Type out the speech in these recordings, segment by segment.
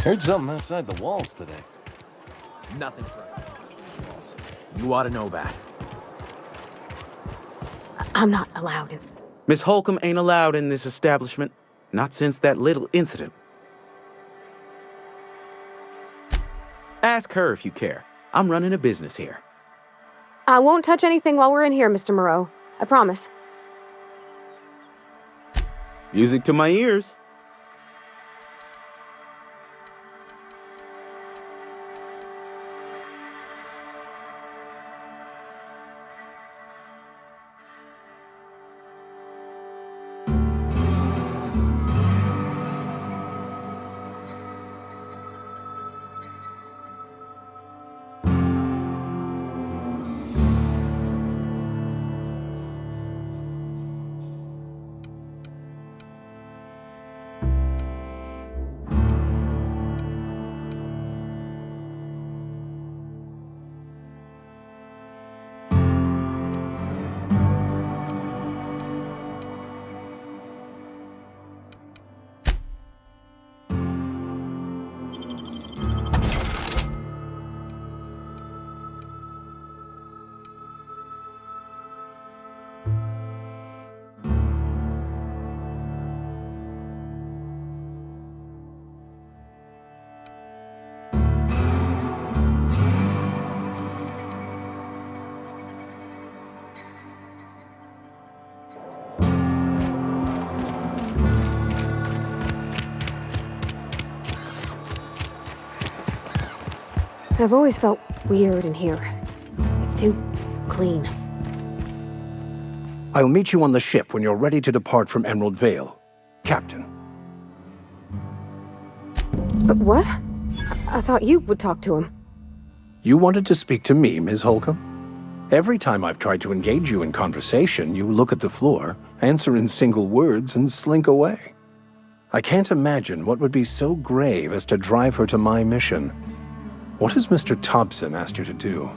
Heard something outside the walls today. Nothing. You ought to know that. I'm not allowed in. Miss Holcomb ain't allowed in this establishment. Not since that little incident. Ask her if you care. I'm running a business here. I won't touch anything while we're in here, Mr. Moreau. I promise. Music to my ears. I've always felt weird in here. It's too clean. I'll meet you on the ship when you're ready to depart from Emerald Vale, Captain. But what? I thought you would talk to him. You wanted to speak to me, Ms. Holcomb? Every time I've tried to engage you in conversation, you look at the floor, answer in single words, and slink away. I can't imagine what would be so grave as to drive her to my mission. What has Mr. Thompson asked you to do?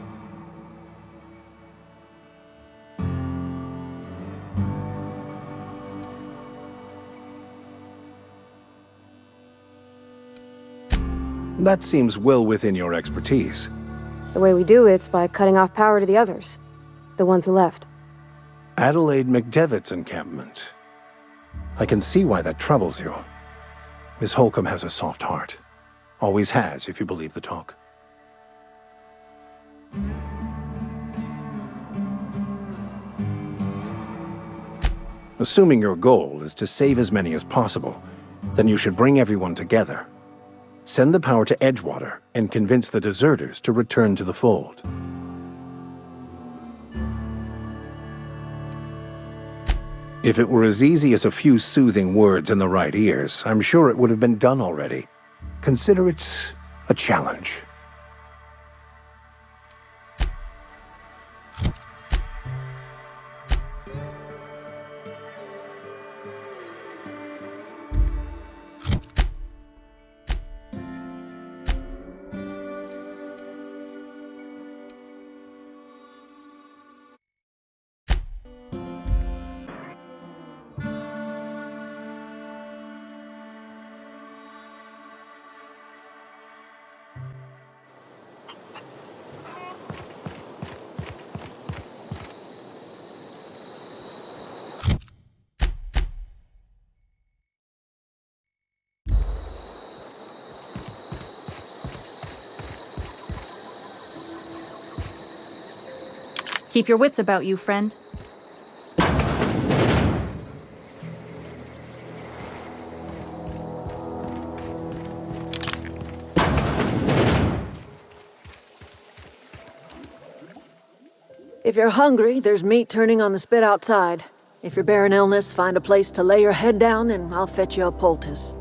That seems well within your expertise. The way we do it's by cutting off power to the others. The ones who left. Adelaide McDevitt's encampment. I can see why that troubles you. Miss Holcomb has a soft heart. Always has, if you believe the talk. Assuming your goal is to save as many as possible, then you should bring everyone together. Send the power to Edgewater and convince the deserters to return to the fold. If it were as easy as a few soothing words in the right ears, I'm sure it would have been done already. Consider it a challenge. Keep your wits about you, friend. If you're hungry, there's meat turning on the spit outside. If you're bearing illness, find a place to lay your head down and I'll fetch you a poultice.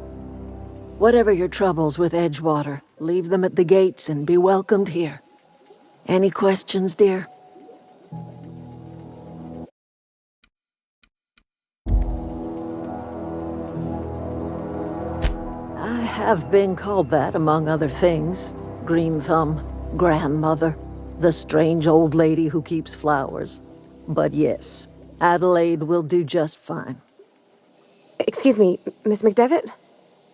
Whatever your troubles with Edgewater, leave them at the gates and be welcomed here. Any questions, dear? I have been called that, among other things. Green Thumb, grandmother, the strange old lady who keeps flowers. But yes, Adelaide will do just fine. Excuse me, Miss McDevitt?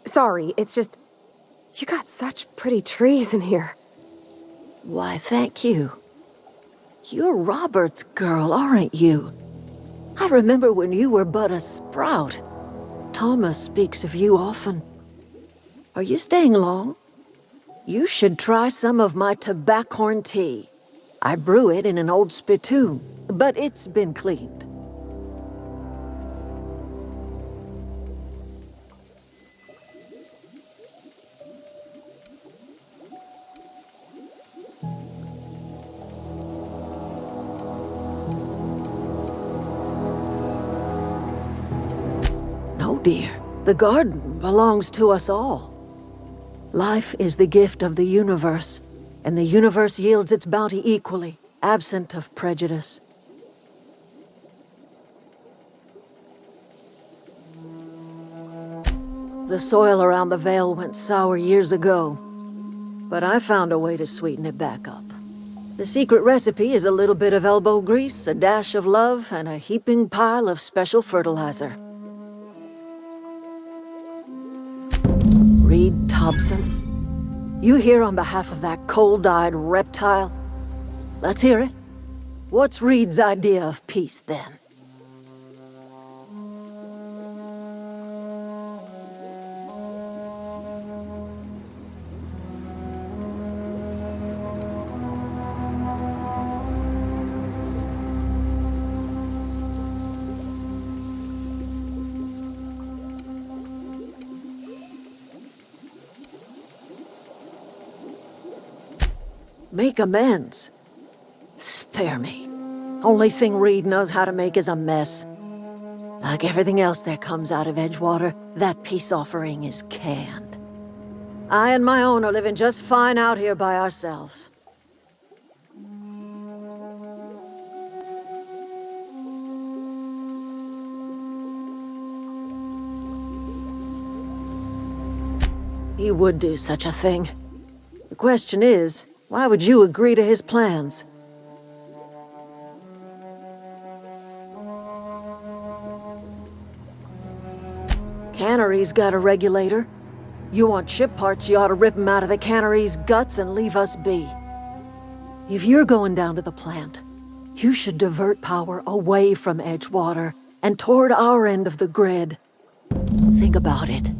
Sorry, it's just... You got such pretty trees in here. Why, thank you. You're Robert's girl, aren't you? I remember when you were but a sprout. Thomas speaks of you often. Are you staying long? You should try some of my tobaccorn tea. I brew it in an old spittoon, but it's been cleaned. No, dear. The garden belongs to us all. Life is the gift of the universe, and the universe yields its bounty equally, absent of prejudice. The soil around the Vale went sour years ago, but I found a way to sweeten it back up. The secret recipe is a little bit of elbow grease, a dash of love, and a heaping pile of special fertilizer. Reed Thompson, you here on behalf of that cold-eyed reptile? Let's hear it. What's Reed's idea of peace, then? Make amends. Spare me. Only thing Reed knows how to make is a mess. Like everything else that comes out of Edgewater, that peace offering is canned. I and my own are living just fine out here by ourselves. He would do such a thing. The question is, why would you agree to his plans? Cannery's got a regulator. You want ship parts, you ought to rip 'em out of the cannery's guts and leave us be. If you're going down to the plant, you should divert power away from Edgewater and toward our end of the grid. Think about it.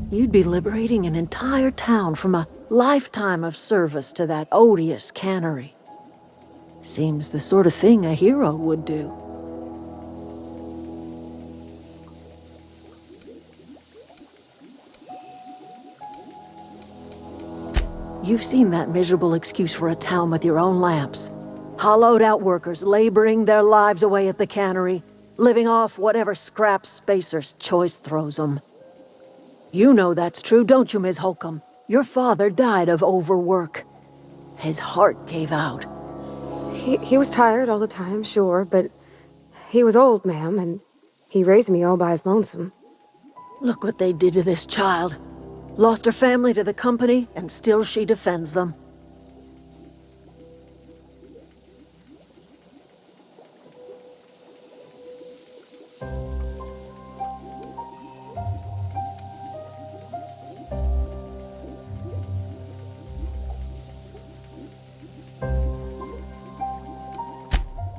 You'd be liberating an entire town from a lifetime of service to that odious cannery. Seems the sort of thing a hero would do. You've seen that miserable excuse for a town with your own lamps. Hollowed out workers laboring their lives away at the cannery, living off whatever scraps Spacer's choice throws them. You know that's true, don't you, Ms. Holcomb? Your father died of overwork. His heart gave out. He was tired all the time, sure, but he was old, ma'am, and he raised me all by his lonesome. Look what they did to this child. Lost her family to the company, and still she defends them.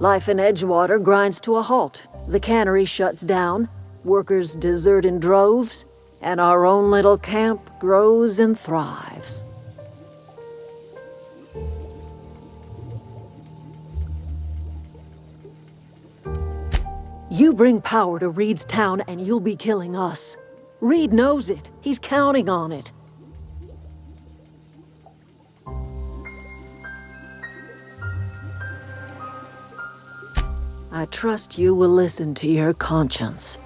Life in Edgewater grinds to a halt. The cannery shuts down, workers desert in droves, and our own little camp grows and thrives. You bring power to Reed's town and you'll be killing us. Reed knows it. He's counting on it. I trust you will listen to your conscience.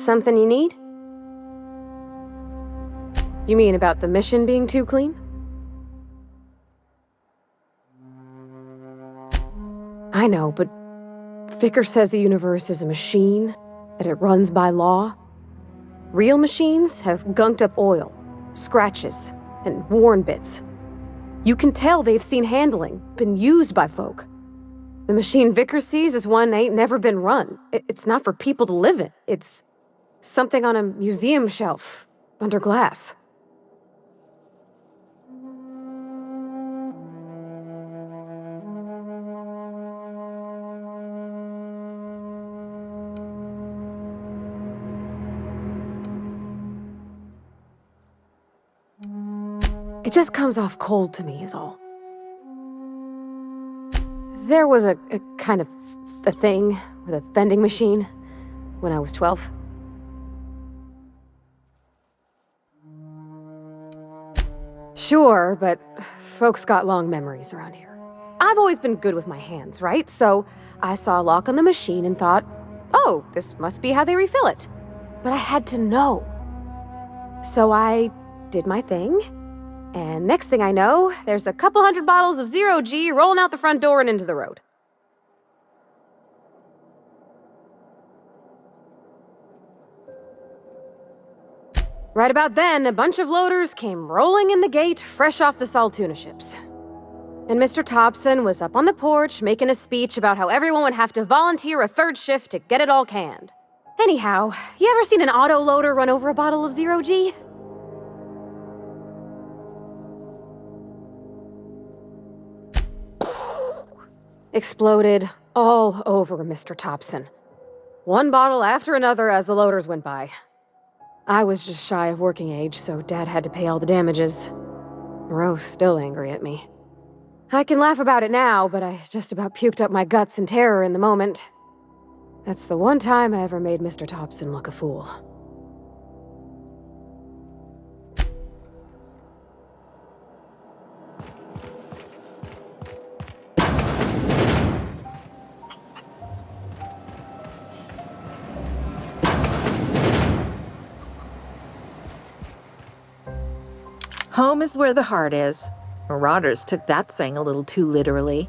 Something you need? You mean about the mission being too clean? I know, but Vicker says the universe is a machine, that it runs by law. Real machines have gunked up oil, scratches, and worn bits. You can tell they've seen handling, been used by folk. The machine Vicker sees is one ain't never been run. It's not for people to live in. It's something on a museum shelf, under glass. It just comes off cold to me, is all. There was a kind of a thing with a vending machine when I was 12. Sure, but folks got long memories around here. I've always been good with my hands, right? So I saw a lock on the machine and thought, oh, this must be how they refill it. But I had to know. So I did my thing. And next thing I know, there's a couple hundred bottles of 0G rolling out the front door and into the road. Right about then, a bunch of loaders came rolling in the gate, fresh off the Saltuna ships. And Mr. Thompson was up on the porch making a speech about how everyone would have to volunteer a third shift to get it all canned. Anyhow, you ever seen an auto loader run over a bottle of 0G? Exploded all over Mr. Thompson. One bottle after another as the loaders went by. I was just shy of working age, so Dad had to pay all the damages. Moreau's still angry at me. I can laugh about it now, but I just about puked up my guts in terror in the moment. That's the one time I ever made Mr. Thompson look a fool. Home is where the heart is. Marauders took that saying a little too literally.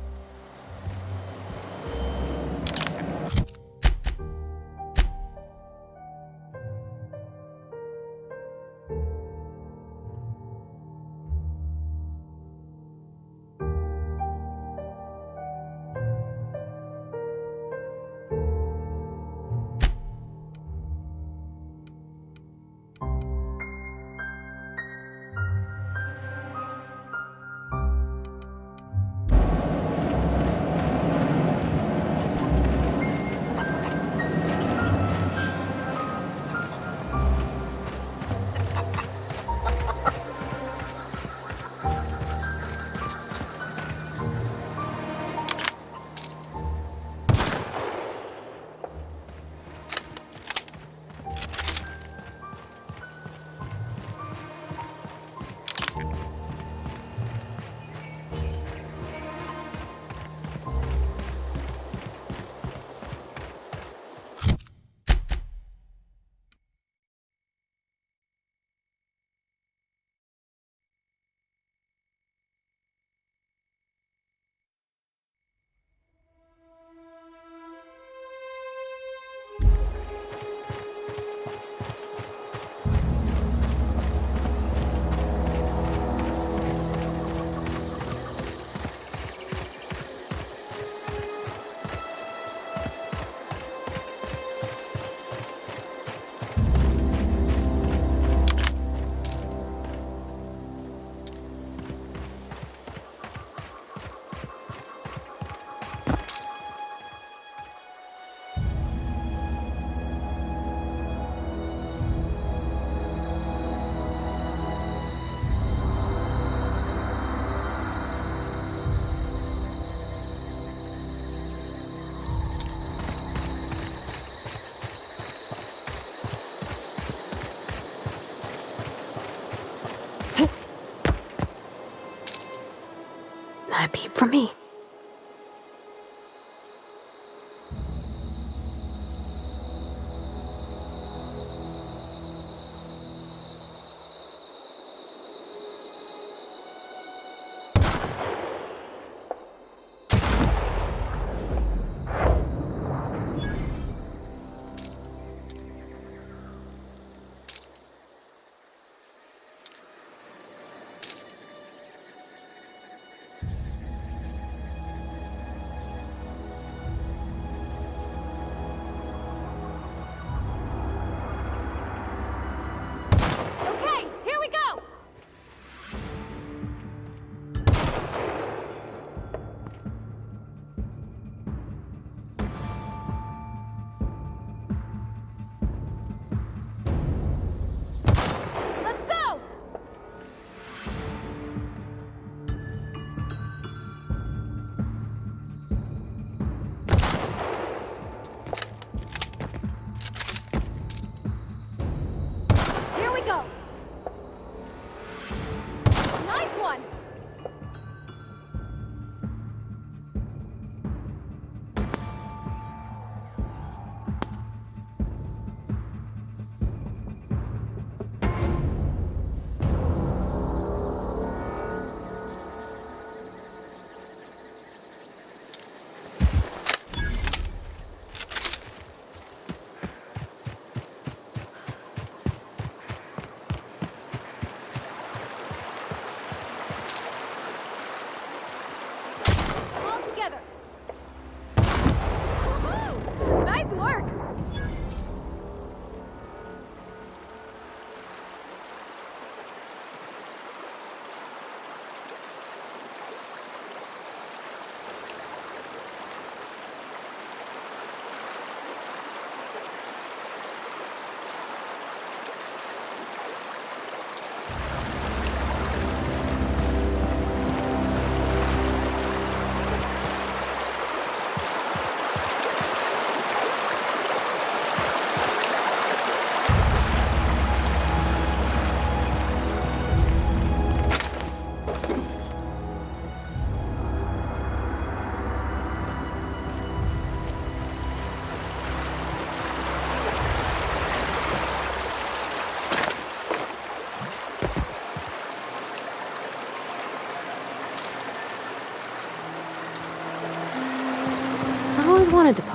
Not a peep from me.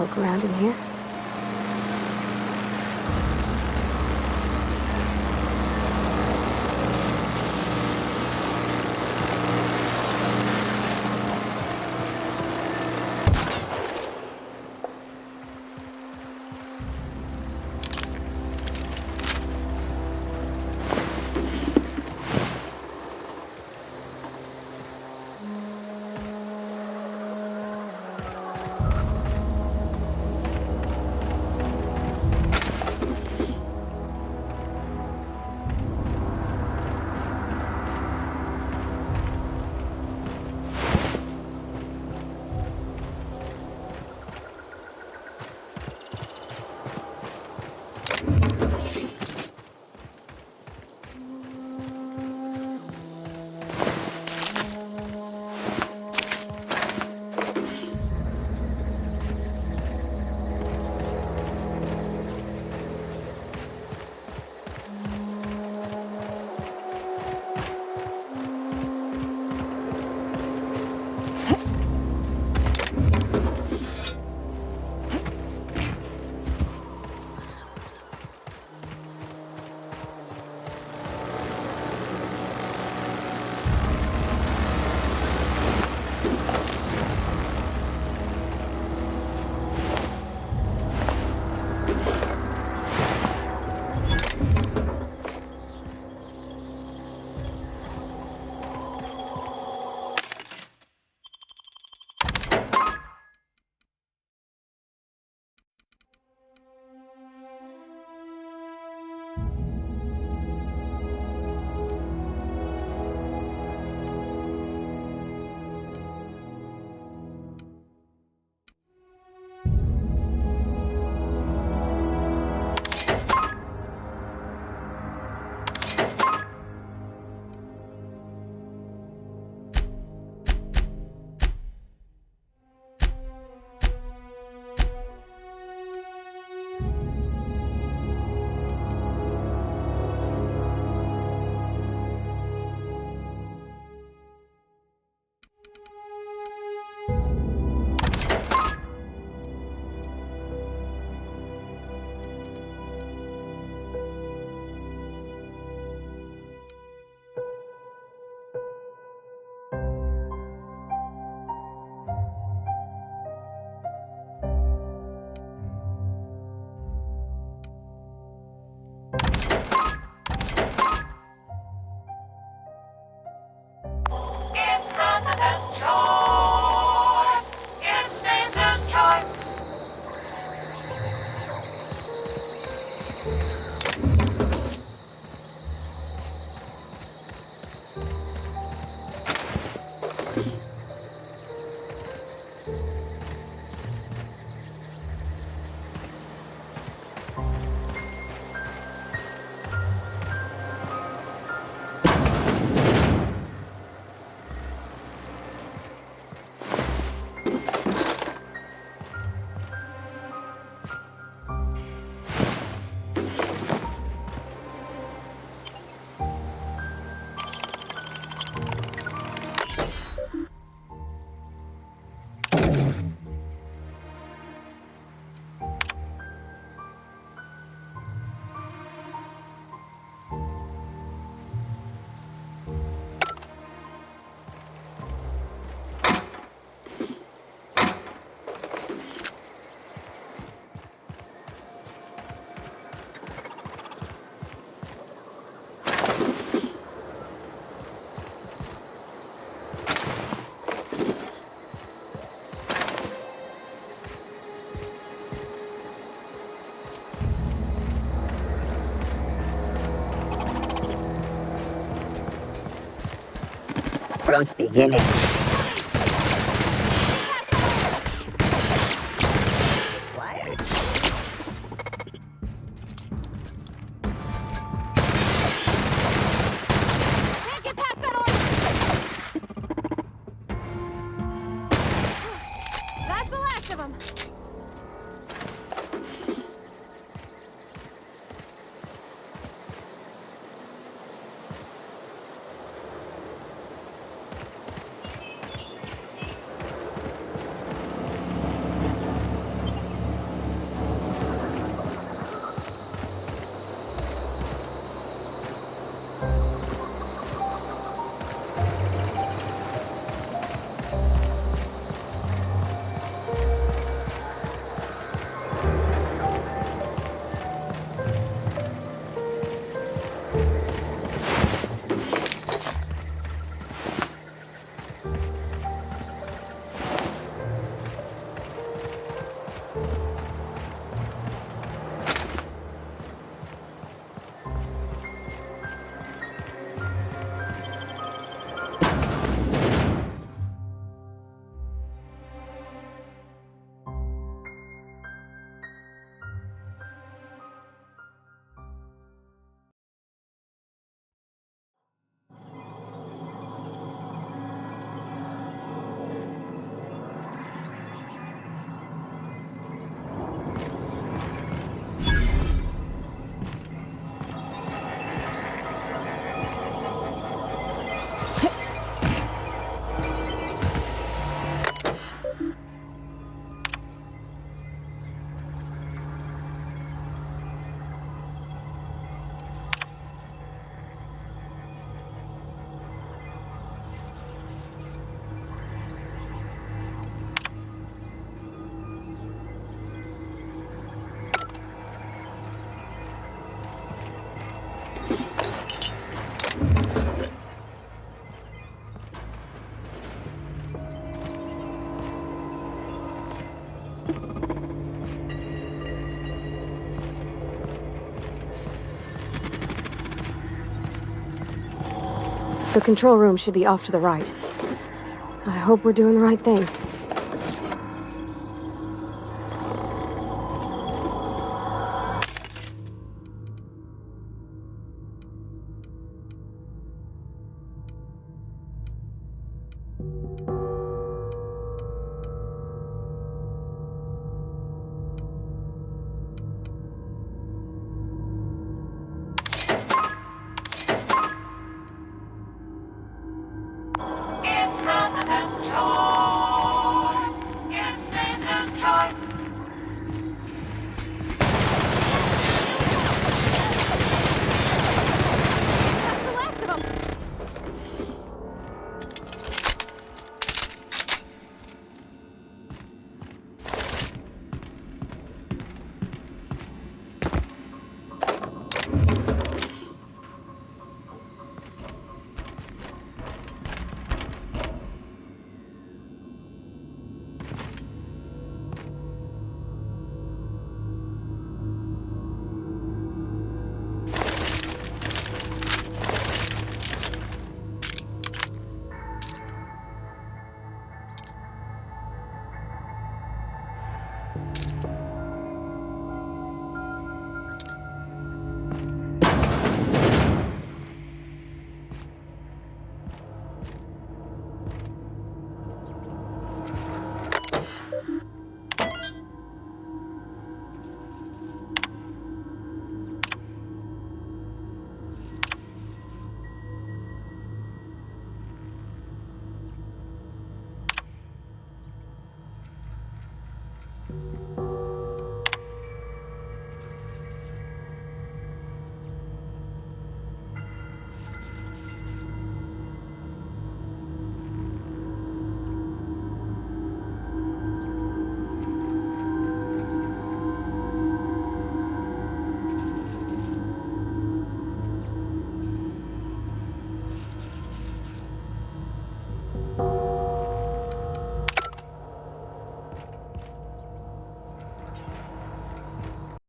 poke around in here. Roast beginning. The control room should be off to the right. I hope we're doing the right thing.